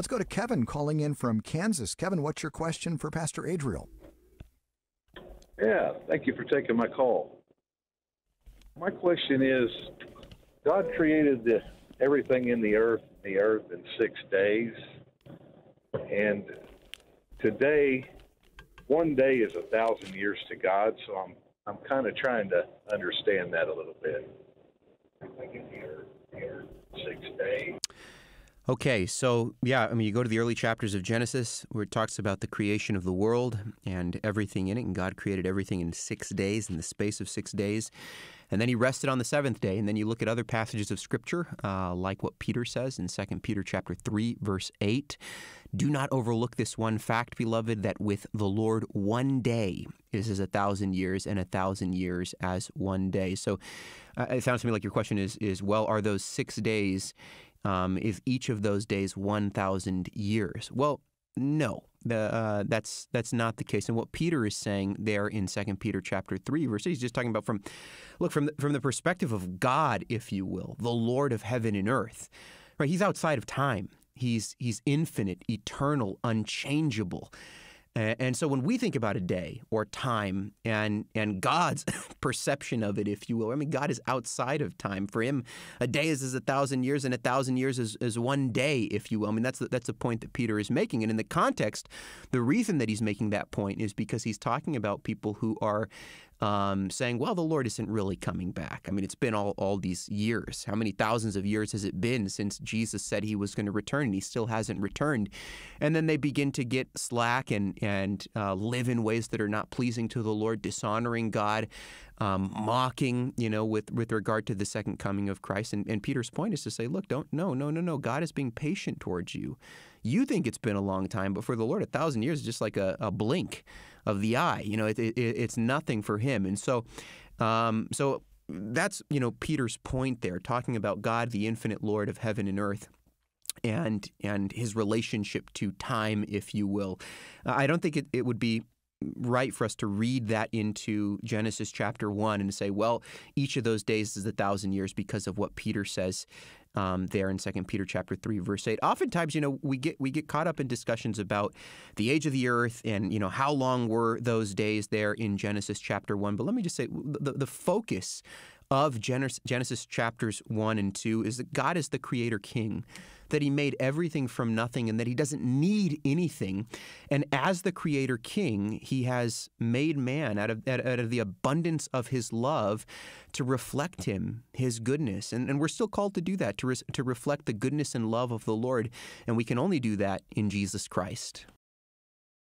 Let's go to Kevin calling in from Kansas. Kevin, what's your question for Pastor Adriel? Yeah, thank you for taking my call. My question is, God created everything in the earth in 6 days, and today, one day is 1,000 years to God. So I'm kind of trying to understand that a little bit. Everything in the earth 6 days. Okay, so yeah, I mean, you go to the early chapters of Genesis where it talks about the creation of the world and everything in it, and God created everything in 6 days, in the space of 6 days. And then he rested on the seventh day. And then you look at other passages of Scripture, like what Peter says in 2 Peter chapter 3, verse 8. Do not overlook this one fact, beloved, that with the Lord 1 day is as 1,000 years, and 1,000 years as 1 day. So it sounds to me like your question is well, are those 6 days, is each of those days 1,000 years? Well, no, that's not the case. And what Peter is saying there in 2 Peter chapter 3, verse 8, he's just talking about from the perspective of God, if you will, the Lord of heaven and earth. Right? He's outside of time. He's infinite, eternal, unchangeable. And so when we think about a day or time and God's perception of it, if you will, I mean, God is outside of time. For him, a day is as 1,000 years, and 1,000 years is 1 day, if you will. I mean, that's the point that Peter is making. And in the context, the reason that he's making that point is because he's talking about people who are saying, well, the Lord isn't really coming back. I mean, it's been all these years. How many thousands of years has it been since Jesus said he was going to return, and he still hasn't returned? And then they begin to get slack and live in ways that are not pleasing to the Lord, dishonoring God, mocking, with regard to the second coming of Christ. And Peter's point is to say, look, no. God is being patient towards you. You think it's been a long time, but for the Lord, 1,000 years is just like a blink of the eye. It's nothing for him. And so that's, Peter's point there, talking about God, the infinite Lord of heaven and earth, and his relationship to time, if you will. I don't think it would be right for us to read that into Genesis chapter 1 and to say, well, each of those days is 1,000 years because of what Peter says there in 2 Peter chapter 3, verse 8. Oftentimes, we get caught up in discussions about the age of the earth and, how long were those days there in Genesis chapter 1. But let me just say, the focus of Genesis chapters 1 and 2 is that God is the creator king, that he made everything from nothing and that he doesn't need anything. And as the creator king, he has made man out of the abundance of his love to reflect him, his goodness. And we're still called to do that, to reflect the goodness and love of the Lord. And we can only do that in Jesus Christ.